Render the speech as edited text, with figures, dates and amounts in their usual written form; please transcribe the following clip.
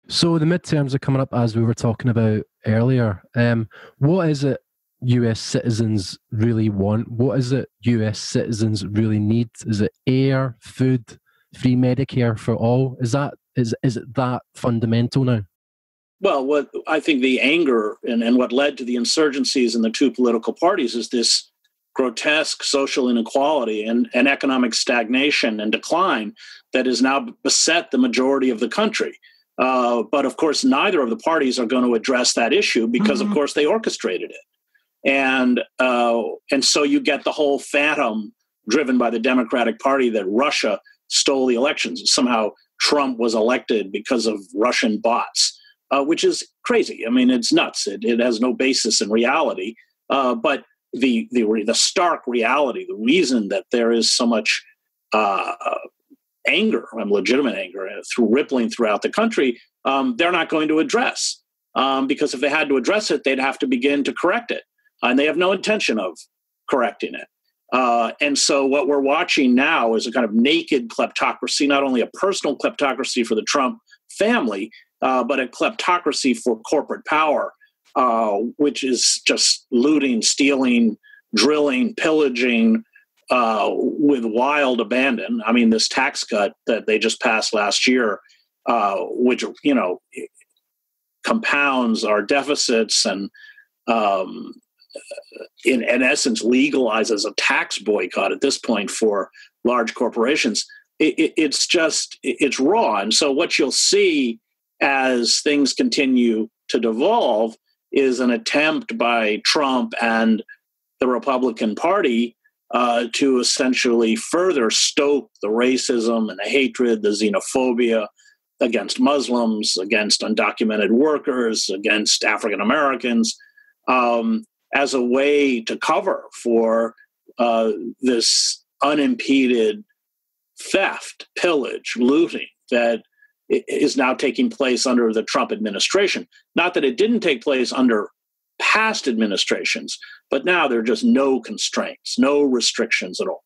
So the midterms are coming up, as we were talking about earlier. What is it US citizens really want? What is it US citizens really need? Is it air, food, free Medicare for all? Is it that fundamental now? Well, what I think the anger and what led to the insurgencies in the two political parties is this grotesque social inequality and economic stagnation and decline that has now beset the majority of the country. But of course, neither of the parties are going to address that issue because, of course, they orchestrated it. And so you get the whole phantom driven by the Democratic Party that Russia stole the elections. Somehow Trump was elected because of Russian bots, which is crazy. I mean, it's nuts. It has no basis in reality. But the stark reality, the reason that there is so much anger, legitimate anger, rippling throughout the country, they're not going to address. Because if they had to address it, they'd have to begin to correct it. And they have no intention of correcting it. And so what we're watching now is a kind of naked kleptocracy, not only a personal kleptocracy for the Trump family, but a kleptocracy for corporate power, which is just looting, stealing, drilling, pillaging with wild abandon. I mean, this tax cut that they just passed last year, which, compounds our deficits and in essence legalizes a tax boycott at this point for large corporations. It's raw. And so what you'll see as things continue to devolve is an attempt by Trump and the Republican Party to essentially further stoke the racism and the hatred, the xenophobia against Muslims, against undocumented workers, against African Americans, as a way to cover for this unimpeded theft, pillage, looting that is now taking place under the Trump administration. Not that it didn't take place under past administrations, but now there are just no constraints, no restrictions at all.